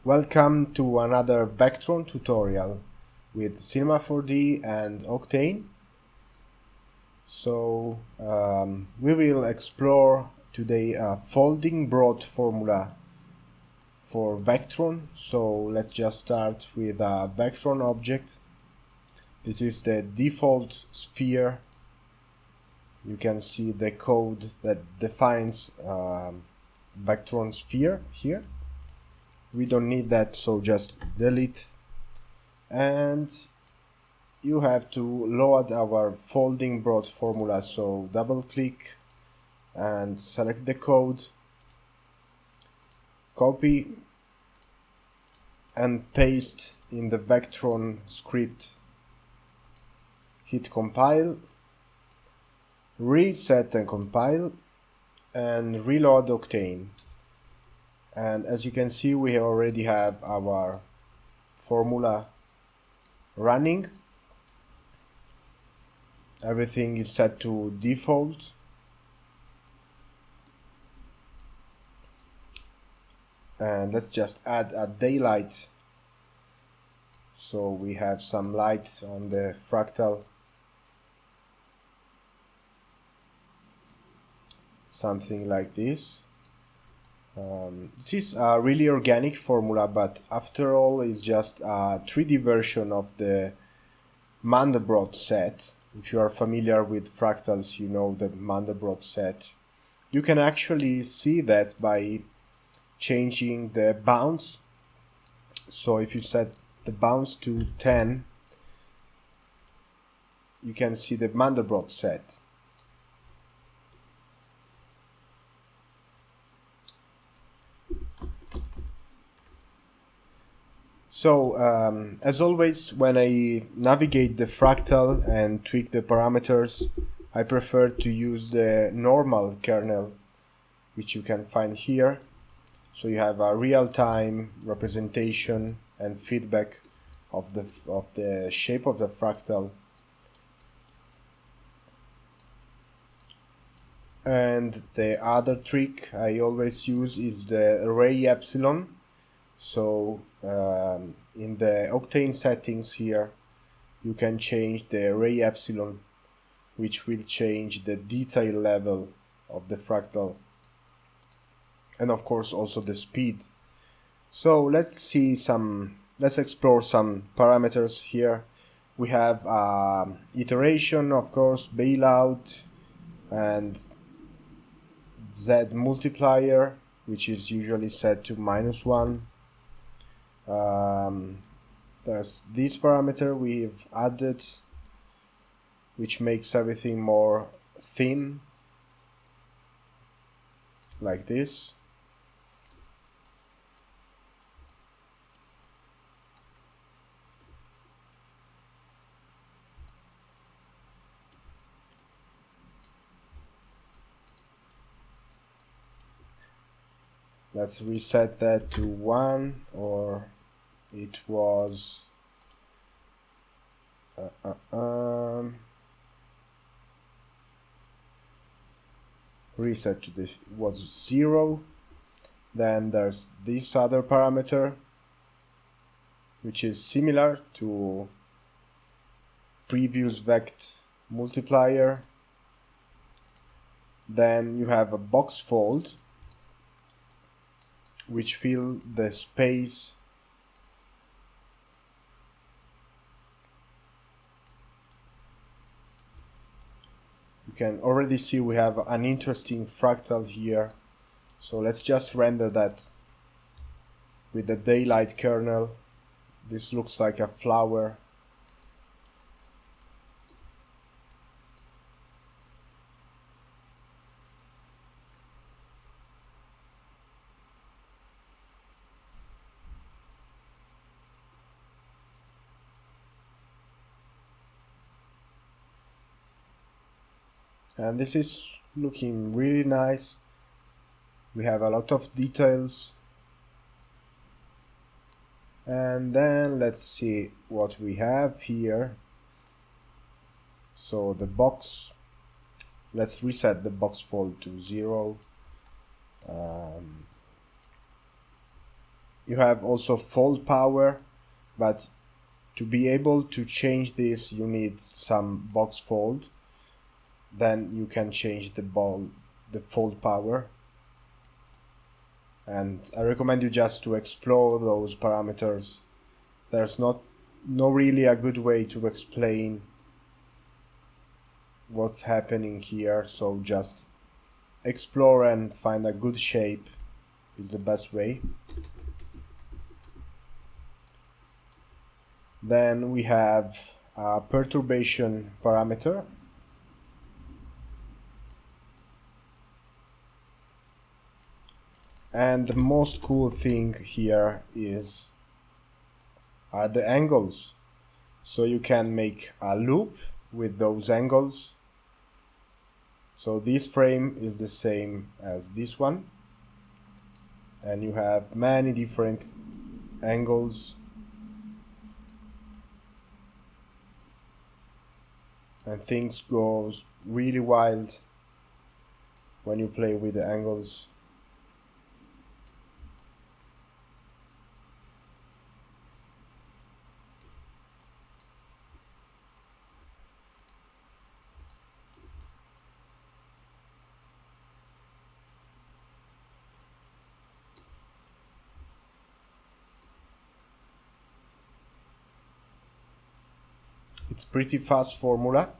Welcome to another Vectron tutorial with C4D and Octane. So we will explore today a folding brot formula for Vectron. So let's just start with a Vectron object. This is the default sphere. You can see the code that defines Vectron sphere here. We don't need that, so just delete, and you have to load our folding brot formula. So double click and select the code, copy and paste in the Vectron script, hit compile, reset and compile, and reload Octane. And as you can see, we already have our formula running. Everything is set to default. And let's just add a daylight. So we have some light on the fractal. Something like this. This is a really organic formula, but after all, it's just a 3D version of the Mandelbrot set. If you are familiar with fractals, you know the Mandelbrot set. You can actually see that by changing the bounds. So if you set the bounds to 10, you can see the Mandelbrot set. So, as always, when I navigate the fractal and tweak the parameters, I prefer to use the normal kernel, which you can find here. So you have a real-time representation and feedback of the shape of the fractal. And the other trick I always use is the array epsilon. So in the Octane settings here, you can change the array epsilon, which will change the detail level of the fractal, and of course also the speed. So let's explore some parameters here. We have iteration, of course, bailout, and Z multiplier, which is usually set to -1. There's this parameter we've added, which makes everything more thin, like this. Let's reset that to 1, or it was reset to this was 0. Then there's this other parameter, which is similar to previous vect multiplier. Then you have a box fold, which fill the space you can already see we have an interesting fractal here. So let's just render that with the daylight kernel. This looks like a flower. And this is looking really nice. We have a lot of details. And then let's see what we have here. So the box, let's reset the box fold to 0. you have also fold power, but to be able to change this you need some box fold. Then you can change the fold power. And I recommend you just to explore those parameters. There's no really a good way to explain what's happening here, so just explore and find a good shape is the best way. Then we have a perturbation parameter. And the most cool thing here are the angles. So you can make a loop with those angles. So this frame is the same as this one. And you have many different angles. And things go really wild when you play with the angles. It's pretty fast formula.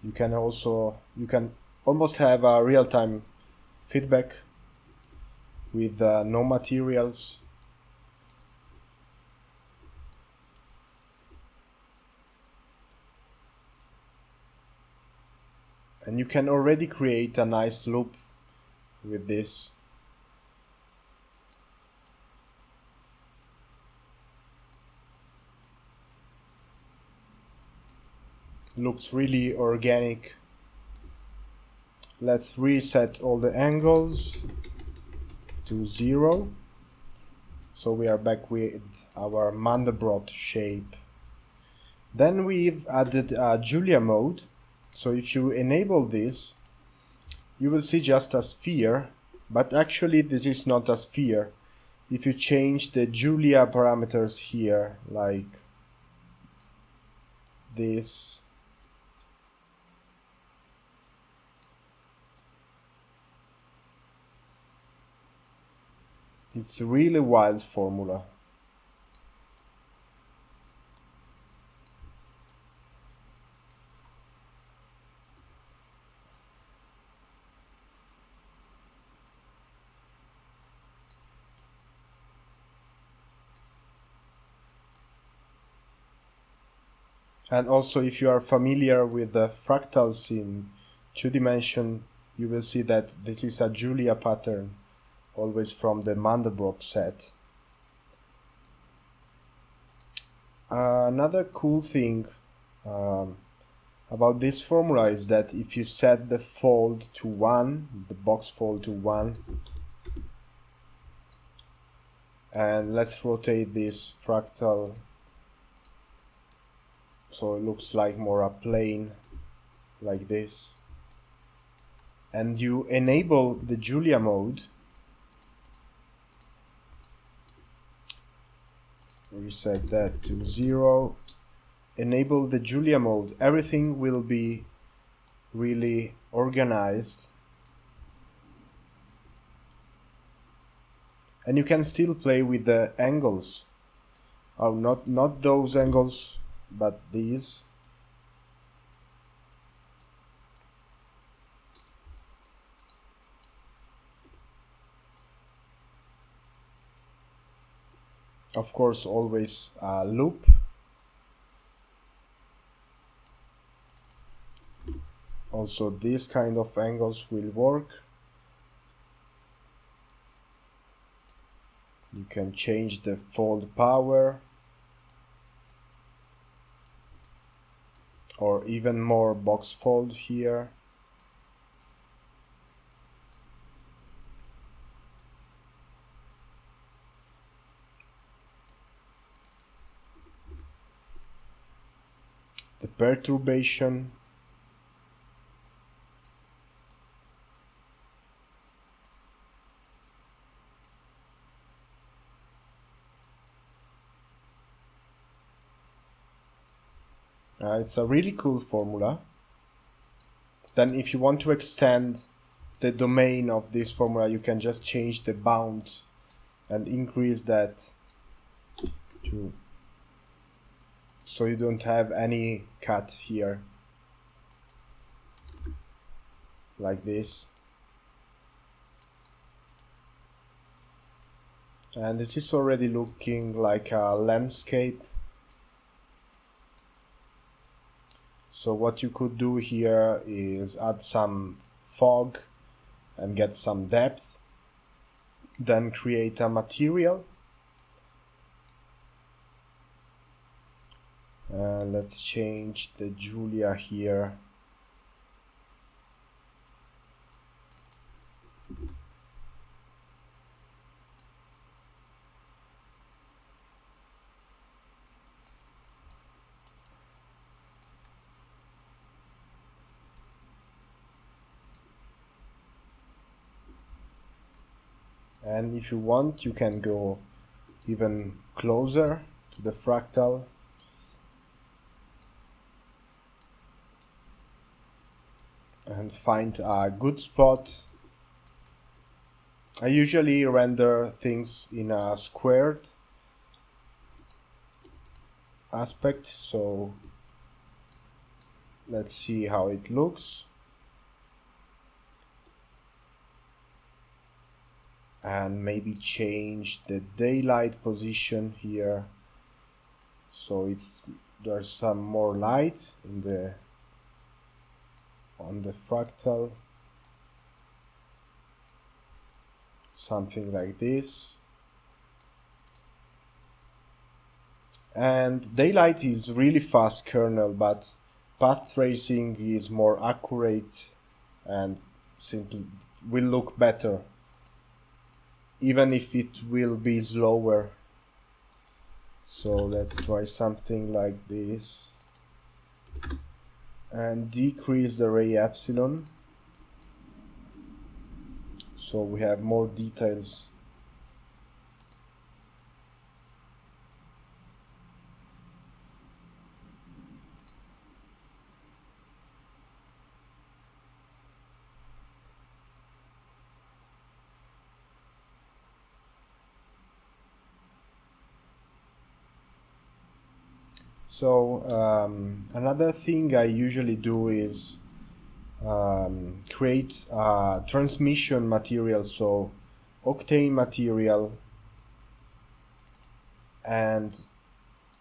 You can almost have a real-time feedback with no materials. And you can already create a nice loop with this. Looks really organic. Let's reset all the angles to 0. So we are back with our brot shape. Then we've added a Julia mode. So if you enable this, you will see just a sphere, but actually this is not a sphere. If you change the Julia parameters here, like this, it's a really wild formula. And also, if you are familiar with the fractals in 2D, you will see that this is a Julia pattern, always from the brot set. Another cool thing about this formula is that if you set the fold to 1, the box fold to 1, and let's rotate this fractal so it looks like more a plane, like this, and you enable the Julia mode, reset that to 0, enable the Julia mode, everything will be really organized, and you can still play with the angles. Oh, not those angles, but these. Of course, always a loop. Also, these kind of angles will work. You can change the fold power, or even more box fold here. The perturbation. It's a really cool formula. Then if you want to extend the domain of this formula, you can just change the bounds and increase that to, so you don't have any cut here, like this. And this is already looking like a landscape. So what you could do here is add some fog and get some depth, then create a material. Let's change the Julia here. And if you want, you can go even closer to the fractal. And find a good spot. I usually render things in a squared aspect, so let's see how it looks. And maybe change the daylight position here, so there's some more light in on the fractal, something like this. And daylight is really fast kernel, but path tracing is more accurate and simply will look better, even if it will be slower. So let's try something like this and decrease the ray epsilon, so we have more details. So another thing I usually do is create a transmission material, so Octane material, and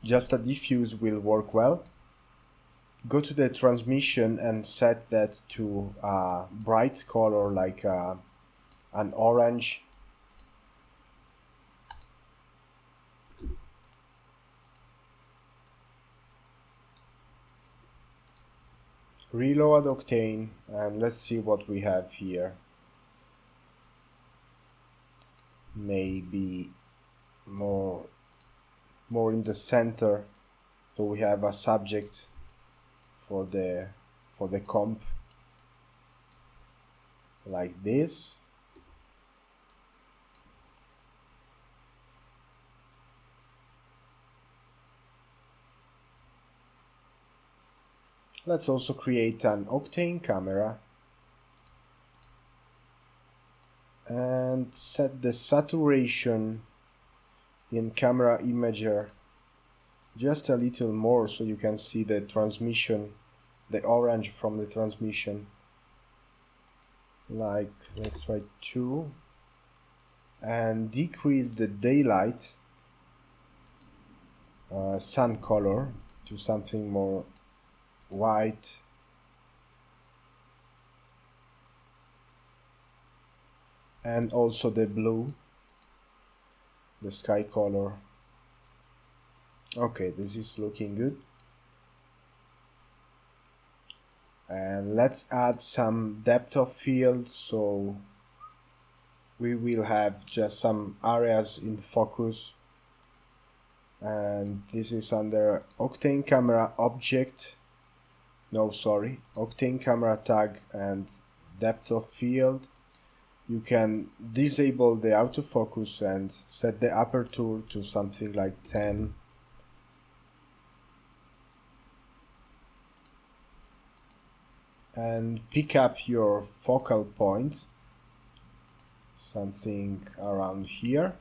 just a diffuse will work well. Go to the transmission and set that to a bright color, like an orange. Reload Octane and let's see what we have here. Maybe more in the center, so we have a subject for the comp, like this. Let's also create an Octane camera and set the saturation in camera imager just a little more, so you can see the transmission, the orange from the transmission. Like, let's try 2, and decrease the daylight sun color to something more white, and also the blue, the sky color. Okay, this is looking good. And let's add some depth of field, so we will have just some areas in focus. And this is under Octane camera object, no sorry, Octane camera tag and depth of field. You can disable the autofocus and set the aperture to something like 10. and pick up your focal point, something around here,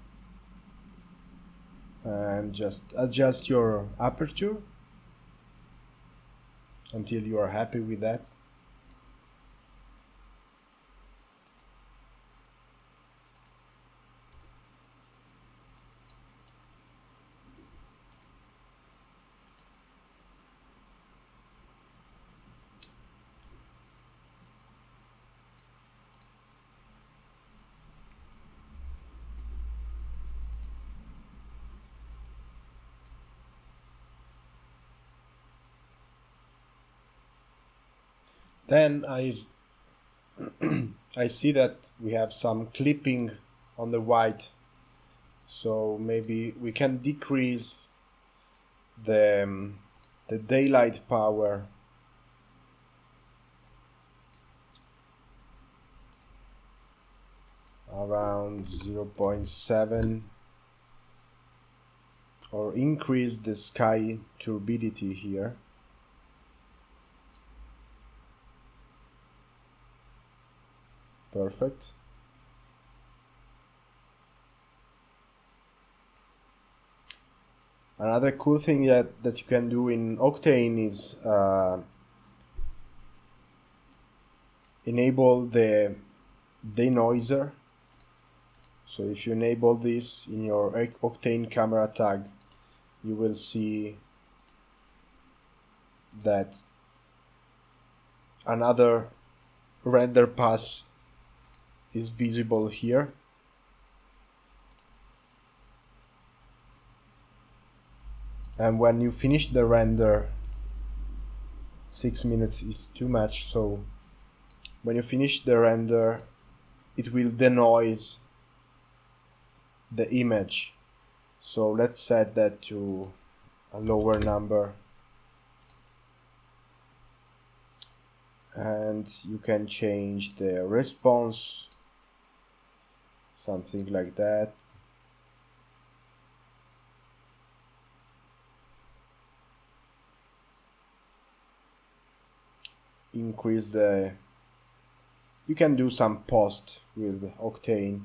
and just adjust your aperture until you are happy with that. Then I see that we have some clipping on the white, so maybe we can decrease the daylight power around 0.7, or increase the sky turbidity here. Perfect. Another cool thing that you can do in Octane is enable the denoiser. So if you enable this in your Octane camera tag, you will see that another render pass is visible here. And when you finish the render, 6 minutes is too much, so when you finish the render, it will denoise the image. So let's set that to a lower number, and you can change the response, something like that. Increase the, you can do some post with Octane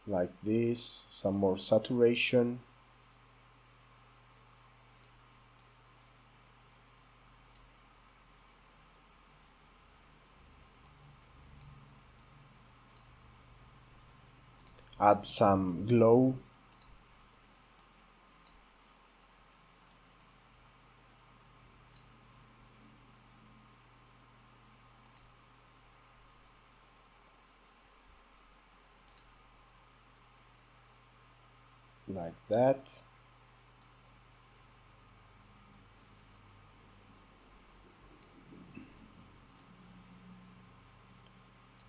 like this, some more saturation. Add some glow. Like that.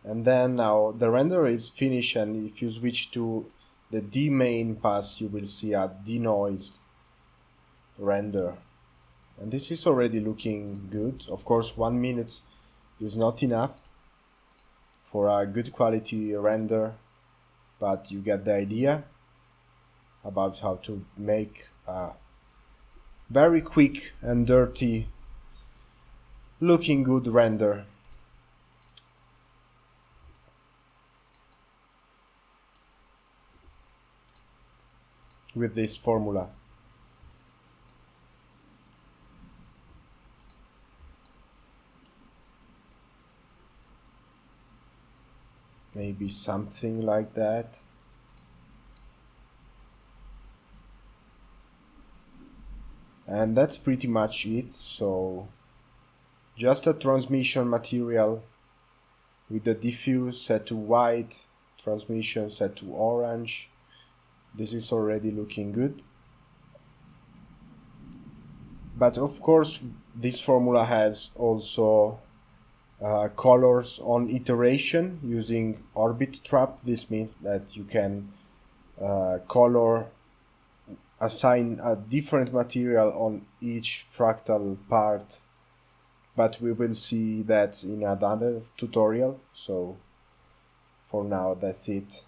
And then now the render is finished, and if you switch to the D main pass, you will see a denoised render. And this is already looking good. Of course, 1 minute is not enough for a good quality render, but you get the idea about how to make a very quick and dirty looking good render. With this formula. Maybe something like that. And that's pretty much it. So just a transmission material with the diffuse set to white, transmission set to orange. This is already looking good. But of course, this formula has also colors on iteration using orbit trap. This means that you can assign a different material on each fractal part, but we will see that in another tutorial. So for now, that's it.